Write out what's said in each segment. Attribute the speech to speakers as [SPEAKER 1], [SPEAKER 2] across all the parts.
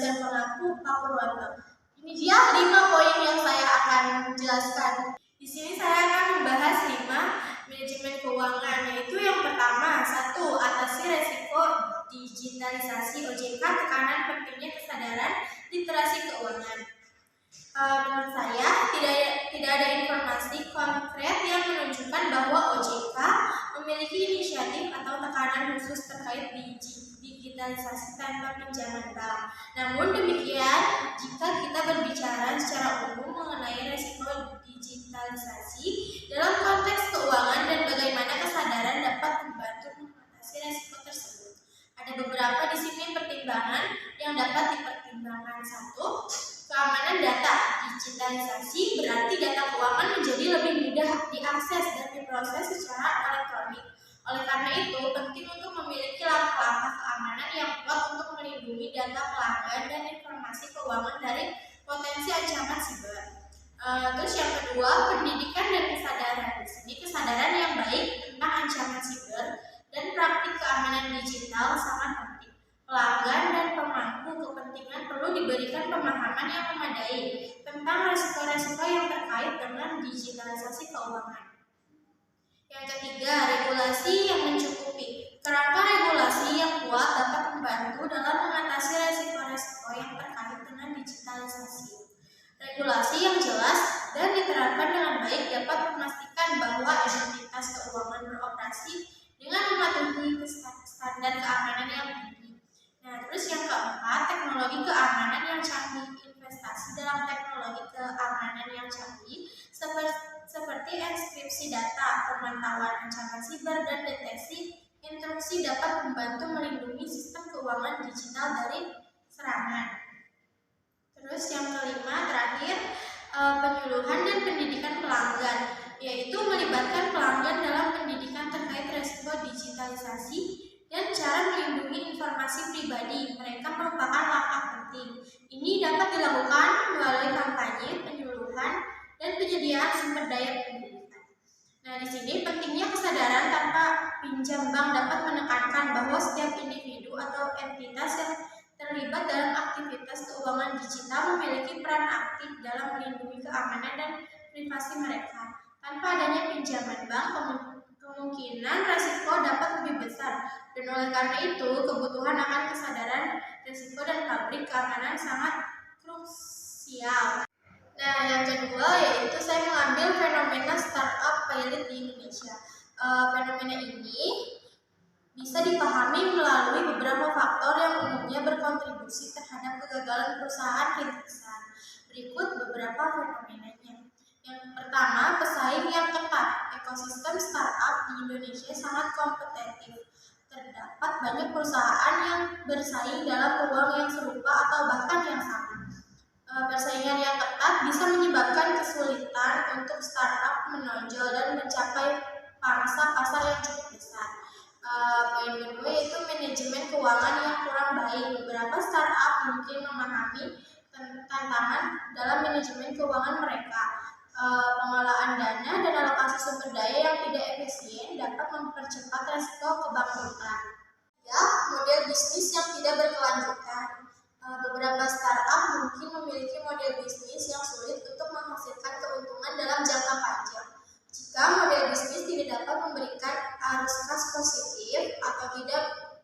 [SPEAKER 1] dosen pengaku Pak Purwanto. Ini dia 5 poin yang saya akan jelaskan. Di sini saya akan membahas 5 manajemen keuangan, yaitu yang pertama, 1. Atasi resiko digitalisasi OJK, tekanan pentingnya kesadaran literasi keuangan. Menurut saya tidak ada informasi konkret yang menunjukkan bahwa OJK memiliki inisiatif atau tekanan khusus terkait digitalisasi tanpa pinjaman bank. Namun demikian, jika kita berbicara secara umum mengenai resiko digitalisasi dalam konteks keuangan dan bagaimana kesadaran dapat membantu mengatasi resiko tersebut, ada beberapa di sini pertimbangan yang dapat dipertimbangkan. 1. Keamanan data. Digitalisasi berarti data keuangan menjadi lebih mudah diakses dan diproses secara elektronik. Oleh karena itu, penting untuk memiliki langkah-langkah keamanan yang kuat untuk melindungi data pelanggan dan informasi keuangan dari potensi ancaman siber. Terus yang kedua, pendidikan dan kesadaran. Di sini kesadaran yang baik tentang ancaman siber dan praktik keamanan digital sangat penting. Pelanggan dan pemangku kepentingan perlu diberikan pemahaman yang memadai tentang resiko-resiko yang terkait dengan digitalisasi keuangan. Yang ketiga, regulasi yang mencukupi. Kerangka regulasi yang kuat dapat membantu dalam mengatasi resiko-resiko yang terkait dengan digitalisasi. Regulasi yang jelas dan diterapkan dengan baik dapat memastikan bahwa entitas keuangan beroperasi dengan mematuhi standar keamanan yang tinggi. Nah, terus yang keempat, teknologi keamanan yang canggih. Investasi dalam teknologi keamanan yang canggih seperti enkripsi data, pemantauan ancaman siber, dan deteksi intrusi dapat membantu melindungi sistem keuangan digital dari serangan. Terus yang kelima, terakhir, penyuluhan dan pendidikan pelanggan, yaitu melibatkan pelanggan dalam pendidikan terkait resiko digitalisasi dan cara melindungi informasi pribadi mereka merupakan langkah penting. Ini dapat dilakukan melalui kampanye, penyuluhan, dan penyediaan sumber daya pendidikan. Nah, di sini pentingnya kesadaran tanpa pinjam bank dapat menekankan bahwa setiap individu atau entitas yang terlibat dalam aktivitas keuangan digital memiliki peran aktif dalam melindungi keamanan dan privasi mereka. Tanpa adanya pinjaman bank, kemungkinan resiko dapat lebih besar, dan oleh karena itu kebutuhan akan kesadaran resiko dan pabrik keamanan sangat krusial. Nah, yang kedua yaitu saya mengambil fenomena startup pilot di Indonesia. Fenomena ini bisa dipahami melalui beberapa faktor yang umumnya berkontribusi terhadap kegagalan perusahaan rintisan. Berikut beberapa fenomenanya. Yang pertama, pesaing yang ketat. Ekosistem startup di Indonesia sangat kompetitif. Terdapat banyak perusahaan yang bersaing dalam peluang yang serupa atau bahkan yang sama. Persaingan yang ketat bisa menyebabkan kesulitan untuk startup menonjol dan mencapai pangsa pasar yang cukup besar. Poin kedua yaitu manajemen keuangan yang kurang baik. Beberapa startup mungkin memahami tantangan dalam manajemen keuangan mereka. Pengelolaan dana dan alokasi sumber daya yang tidak efisien dapat mempercepat resiko kebangkrutan. Ya, model bisnis yang tidak berkelanjutan. Beberapa startup mungkin memiliki model bisnis yang sulit untuk menghasilkan keuntungan dalam jangka panjang. Jika model bisnis tidak dapat memberikan arus kas positif atau tidak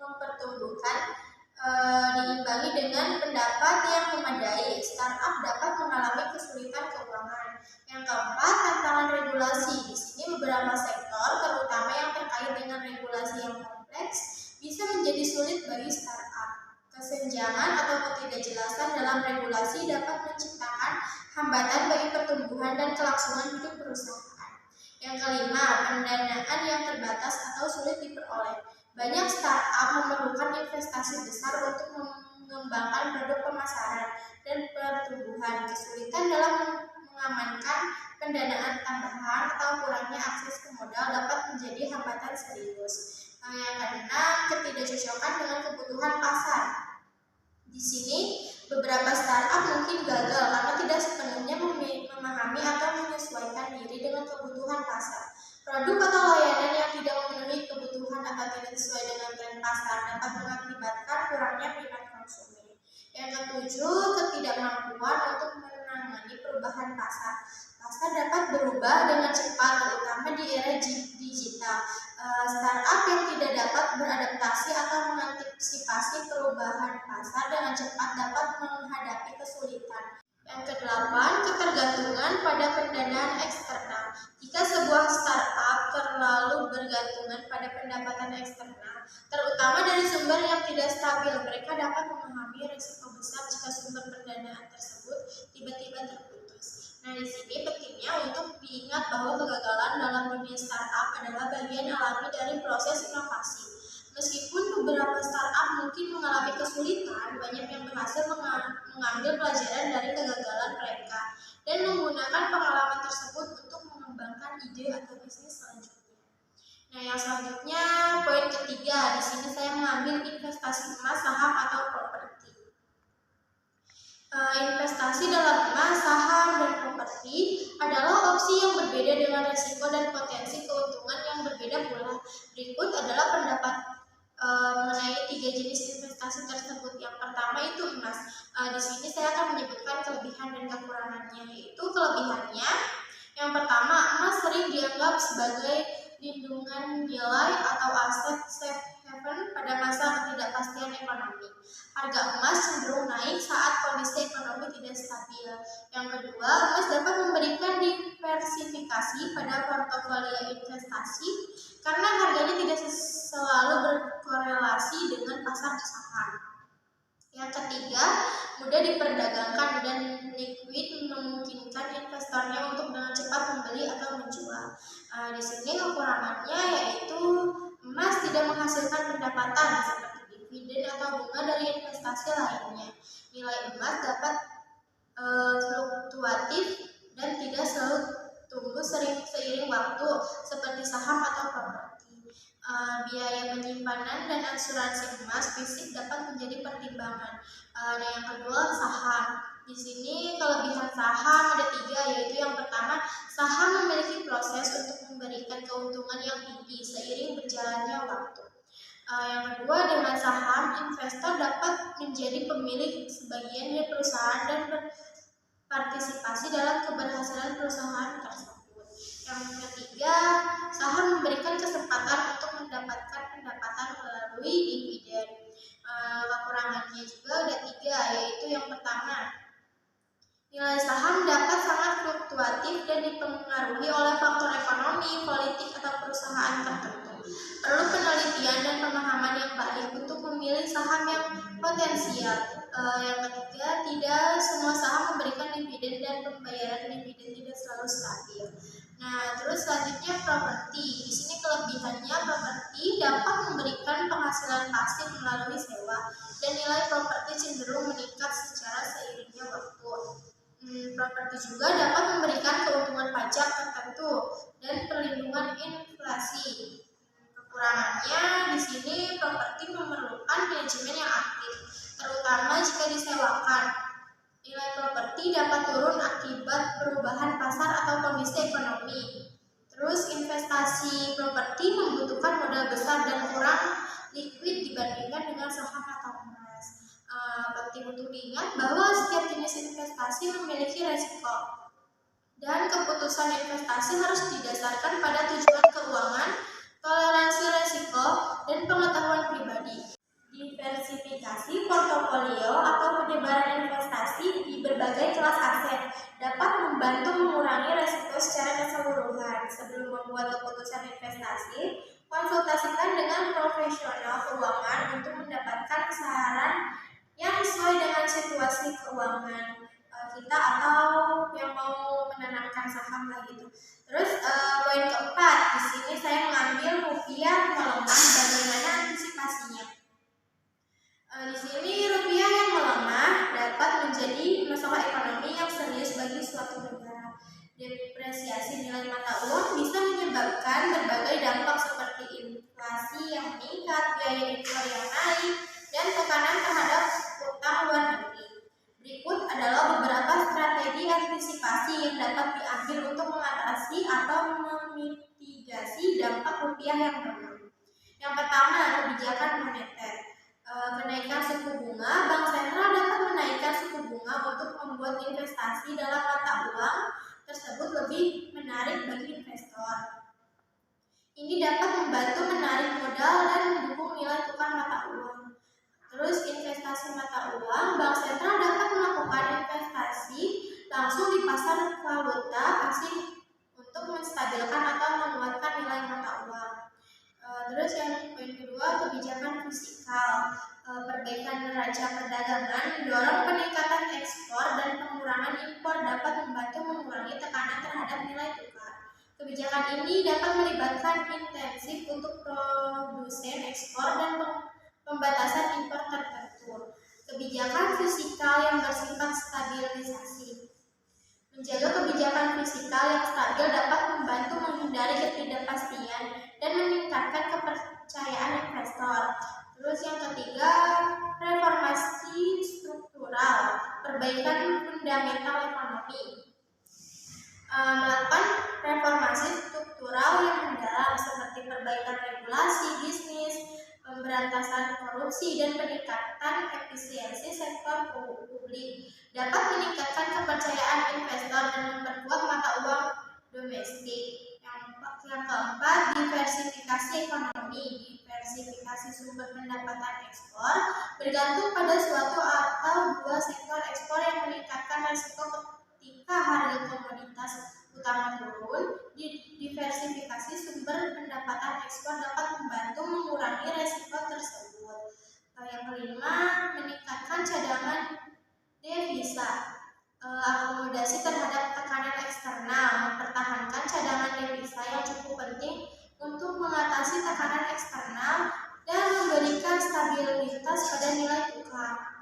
[SPEAKER 1] mempertumbuhkan diimbangi dengan pendapat yang memadai, startup dapat mengalami kesulitan keuangan. Yang keempat, tantangan regulasi. Di sini beberapa sektor, terutama yang terkait dengan regulasi yang kompleks, bisa menjadi sulit bagi startup. Kesenjangan atau ketidakjelasan dalam regulasi dapat menciptakan hambatan bagi pertumbuhan dan kelangsungan hidup perusahaan. Yang kelima, pendanaan yang terbatas atau sulit diperoleh. Banyak startup memerlukan investasi besar untuk mengembangkan produk pemasaran dan pertumbuhan. Kesulitan dalam mengamankan pendanaan tambahan atau kurangnya akses ke modal dapat menjadi hambatan serius. Yang keenam, ketidakcocokan dengan kebutuhan pasar. Di sini beberapa startup mungkin gagal karena tidak sepenuhnya memahami atau menyesuaikan diri dengan kebutuhan pasar. Produk atau layanan yang tidak memenuhi kebutuhan atau tidak sesuai dengan tren pasar dapat mengakibatkan kurangnya minat konsumen. Yang ketujuh, ketidakmampuan untuk menangani perubahan pasar. Pasar dapat berubah dengan cepat, terutama di era digital. Startup yang tidak dapat beradaptasi atau mengantisipasi perubahan pasar dengan cepat dapat menghadapi kesulitan. Yang kedelapan, ketergantungan pada pendanaan eksternal. Jika sebuah startup terlalu bergantungan pada pendapatan eksternal, terutama dari sumber yang tidak stabil, mereka dapat memahami risiko besar jika sumber pendanaan tersebut tiba-tiba terputus. Nah, di sini pentingnya untuk diingat bahwa kegagalan dalam dunia startup adalah bagian alami dari proses inovasi. Meskipun beberapa startup mungkin mengalami kesulitan, banyak yang berhasil mengambil pelajaran dari kegagalan mereka dan menggunakan pengalaman tersebut untuk mengembangkan ide atau bisnis selanjutnya. Nah, yang selanjutnya poin ketiga, di sini saya mengambil investasi emas, saham atau properti. Investasi dalam emas, saham, dan properti adalah opsi yang berbeda dengan risiko dan potensi keuntungan yang berbeda pula. Berikut adalah pendapat mengenai tiga jenis investasi tersebut. Yang pertama itu emas. Di sini saya akan menyebutkan kelebihan dan kekurangannya. Yaitu kelebihannya, yang pertama, emas sering dianggap sebagai lindungan nilai atau aset safe haven pada masa ketidakpastian ekonomi. Harga emas cenderung naik saat kondisi ekonomi tidak stabil. Yang kedua, emas dapat memberikan diversifikasi pada portofolio investasi karena harganya tidak selalu berkorelasi dengan pasar saham. Yang ketiga, mudah diperdagangkan dan liquid, memungkinkan investornya untuk dengan cepat membeli atau menjual. Di sini kekurangannya yaitu emas tidak menghasilkan pendapatan seperti dividen atau bunga dari investasi lainnya. Nilai emas dapat fluktuatif dan tidak selalu tumbuh seiring waktu seperti saham atau properti. Biaya penyimpanan dan asuransi emas fisik dapat menjadi pertimbangan. Dan yang kedua, saham. Di sini kelebihan saham ada tiga, yaitu yang pertama, saham memiliki proses untuk memberikan keuntungan yang tinggi seiring berjalannya waktu. Yang kedua, dengan saham, investor dapat menjadi pemilik sebagian dari perusahaan dan berpartisipasi dalam keberhasilan perusahaan tersebut. Yang ketiga, saham memberikan kesempatan untuk mendapatkan pendapatan melalui dividen. Kekurangannya juga ada tiga, yaitu yang pertama, nilai saham dapat sangat fluktuatif dan dipengaruhi oleh faktor ekonomi, politik, atau perusahaan tertentu. Perlu penelitian dan pemahaman yang baik untuk memilih saham yang potensial. Yang ketiga, tidak semua saham memberikan dividen dan pembayaran dividen tidak selalu stabil. Nah, terus selanjutnya properti. Di sini kelebihannya, properti dapat memberikan penghasilan pasif melalui sewa dan nilai properti cenderung meningkat secara seiringnya waktu. Properti juga dapat memberikan keuntungan pajak tertentu dan perlindungan inflasi. Kekurangannya di sini properti memerlukan manajemen yang aktif, terutama jika disewakan. Nilai properti dapat turun akibat perubahan pasar atau kondisi ekonomi. Terus investasi properti membutuhkan modal besar dan kurang liquid dibandingkan dengan saham atau emas. Penting untuk diingat bahwa setiap jenis investasi memiliki resiko dan keputusan investasi harus didasarkan pada tujuan keuangan, toleransi resiko, dan pengetahuan pribadi. Diversifikasi portofolio atau penyebaran investasi di berbagai kelas aset dapat membantu mengurangi resiko secara keseluruhan. Sebelum membuat keputusan investasi, konsultasikan dengan profesional keuangan untuk mendapatkan saran yang sesuai dengan situasi keuangan kita atau yang mau menanamkan saham lah gitu. Terus poin keempat, di sini saya mengambil rupiah melemah, bagaimana antisipasinya. Di sini rupiah yang melemah dapat menjadi masalah ekonomi yang serius bagi suatu negara. Depresiasi nilai mata uang bisa menyebabkan berbagai dampak seperti inflasi yang meningkat, biaya impor yang naik, dan tekanan terhadap utang luar negeri. Berikut adalah beberapa strategi antisipasi yang dapat diambil untuk mengatasi atau memitigasi dampak rupiah yang melemah. Yang pertama, kebijakan moneter. Kenaikan suku bunga, bank sentral dapat menaikkan investasi dalam mata uang tersebut lebih menarik bagi investor. Ini dapat membantu menarik modal dan mendukung nilai tukar mata uang. Terus investasi mata uang, bank sentral dapat melakukan investasi langsung di pasar valuta asing untuk menstabilkan atau menguatkan nilai mata uang. Terus yang poin kedua, kebijakan fiskal. Perbaikan neraca perdagangan mendorong peningkatan ekspor dan pengurangan impor dapat membantu mengurangi tekanan terhadap nilai tukar. Kebijakan ini dapat melibatkan intensif untuk produsen ekspor dan pembatasan impor tertentu. Kebijakan fiskal yang bersifat stabilisasi. Menjaga kebijakan fiskal yang stabil dapat membantu menghindari ketidakpastian dan meningkatkan kepercayaan investor. Terus yang ketiga, reformasi struktural, perbaikan fundamental ekonomi. Melakukan reformasi struktural yang mendalam seperti perbaikan regulasi bisnis, pemberantasan korupsi, dan peningkatan efisiensi sektor publik dapat meningkatkan kepercayaan investor dan memperkuat mata uang domestik. Yang keempat, diversifikasi ekonomi. Diversifikasi sumber pendapatan ekspor bergantung pada suatu atau dua sektor ekspor yang meningkatkan risiko ketika harga komoditas utama turun. Diversifikasi sumber pendapatan ekspor dapat membantu mengurangi risiko tersebut. Yang kelima, meningkatkan cadangan devisa. Akomodasi terhadap tekanan eksternal, mempertahankan cadangan devisa yang cukup penting untuk mengatasi tekanan eksternal dan memberikan stabilitas pada nilai tukar.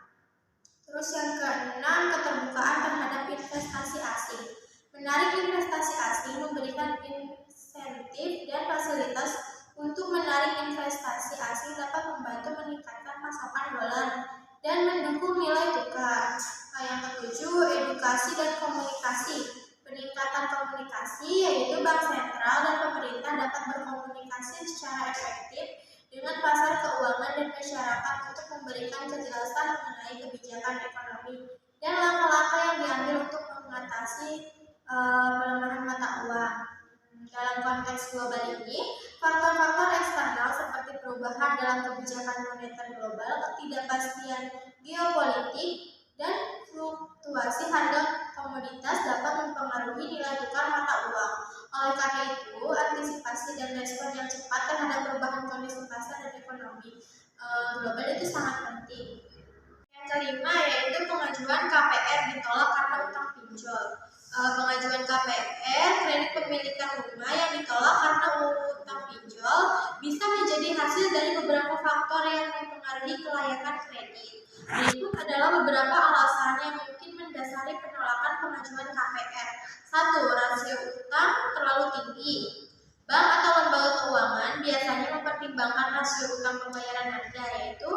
[SPEAKER 1] Terus yang keenam, keterbukaan terhadap investasi asing. Menarik investasi asing memberikan insentif dan fasilitas untuk menarik investasi asing dapat membantu meningkatkan pasokan dolar dan mendukung nilai tukar. Yang ketujuh, edukasi dan komunikasi. Peningkatan komunikasi, yaitu bank sentral dan pemerintah dapat berkomunikasi secara efektif dengan pasar keuangan dan masyarakat untuk memberikan kejelasan mengenai kebijakan ekonomi dan langkah-langkah yang diambil untuk mengatasi pelemahan mata uang. Dalam konteks global ini, faktor-faktor eksternal seperti perubahan dalam kebijakan moneter global, ketidakpastian geopolitik, dan fluktuasi harga komoditas dapat mempengaruhi nilai tukar mata uang. Oleh karena itu, antisipasi dan respon yang cepat terhadap perubahan kondisi pasar dan ekonomi global itu sangat penting. Yang kelima yaitu pengajuan KPR ditolak karena utang pinjol. Pengajuan KPR, kredit pemilikan rumah, yang ditolak karena utang pinjol bisa menjadi hasil dari beberapa faktor yang mempengaruhi kelayakan kredit. Berikut adalah beberapa alasan yang mungkin mendasari penolakan pengajuan KPR. 1. Rasio utang terlalu tinggi. Bank atau lembaga keuangan biasanya mempertimbangkan rasio utang pembayaran Anda, yaitu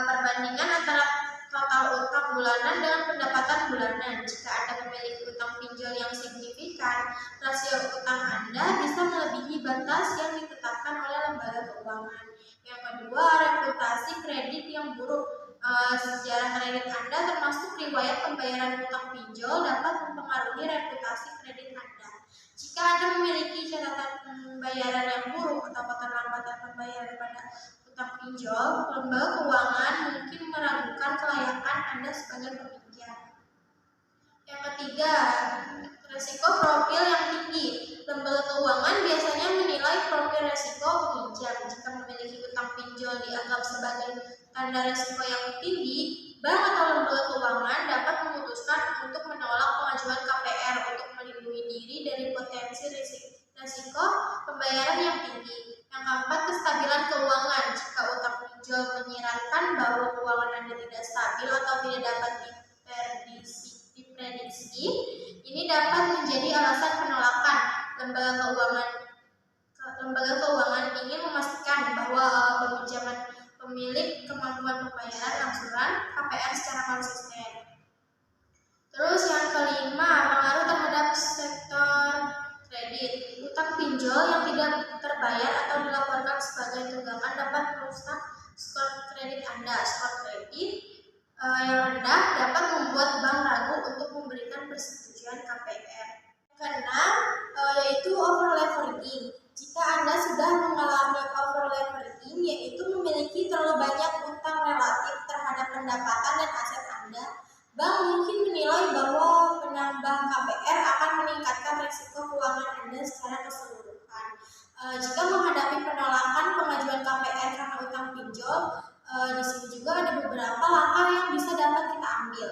[SPEAKER 1] perbandingan antara total utang bulanan dengan pendapatan bulanan. Jika Anda memiliki utang pinjol yang signifikan, rasio utang Anda bisa melebihi batas yang ditetapkan oleh lembaga keuangan. Yang kedua, reputasi kredit yang buruk. Sejarah kredit Anda termasuk riwayat pembayaran utang pinjol dapat mempengaruhi reputasi kredit Anda. Jika Anda memiliki catatan pembayaran yang buruk atau keterlambatan pembayaran pada utang pinjol, lembaga keuangan mungkin meragukan kelayakan Anda sebagai peminjam. Yang ketiga, risiko profil yang tinggi. Lembaga keuangan biasanya menilai profil risiko peminjam. Jika memiliki utang pinjol dianggap sebagai tanda risiko yang tinggi, bank atau lembaga keuangan dapat memutuskan untuk menolak pengajuan KPR untuk melindungi diri dari potensi risiko pembayaran yang tinggi. Yang keempat, kestabilan keuangan. Jika utang pinjol menyiratkan bahwa keuangan Anda tidak stabil atau tidak dapat diprediksi, ini dapat menjadi alasan penolakan. Lembaga keuangan ingin memastikan bahwa pemilik kemampuan pembayaran angsuran KPR secara konsisten rendah dapat membuat bank ragu untuk memberikan persetujuan KPR. Keenam, yaitu over leveraging. Jika Anda sudah mengalami over leveraging, yaitu memiliki terlalu banyak utang relatif terhadap pendapatan dan aset Anda, bank mungkin menilai bahwa menambah KPR akan meningkatkan risiko keuangan Anda secara keseluruhan. Jika menghadapi penolakan pengajuan KPR karena utang pinjol, di sini juga ada beberapa langkah yang bisa dapat kita ambil.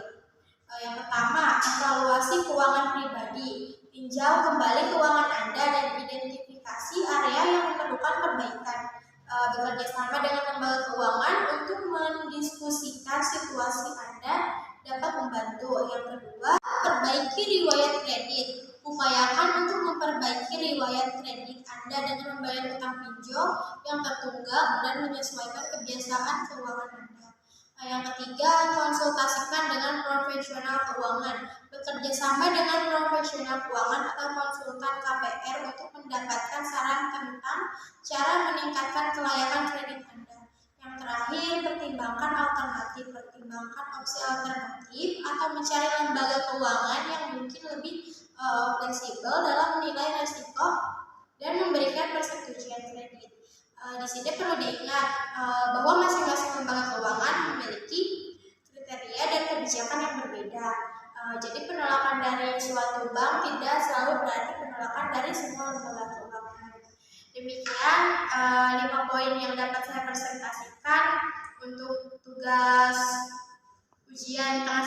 [SPEAKER 1] Yang pertama, evaluasi keuangan pribadi. Tinjau kembali keuangan Anda dan identifikasi area yang memerlukan perbaikan. Bekerja sama dengan lembaga keuangan untuk mendiskusikan situasi Anda dapat membantu. Yang kedua, perbaiki riwayat kredit. Upayakan untuk memperbaiki riwayat kredit Anda dengan membayar utang pinjol yang tertunggak dan menyesuaikan kebiasaan keuangan Anda. Yang ketiga, konsultasikan dengan profesional keuangan. Bekerja sama dengan profesional keuangan atau konsultan KPR untuk mendapatkan saran tentang cara meningkatkan kelayakan kredit Anda. Yang terakhir, pertimbangkan alternatif. Pertimbangkan opsi alternatif atau mencari lembaga keuangan yang mungkin lebih fleksibel dalam menilai risiko dan memberikan persetujuan kredit. Di sini perlu diingat bahwa masing-masing lembaga keuangan memiliki kriteria dan kebijakan yang berbeda. Jadi penolakan dari suatu bank tidak selalu berarti penolakan dari semua lembaga keuangan. Demikian 5 poin yang dapat saya presentasikan untuk tugas ujian tengah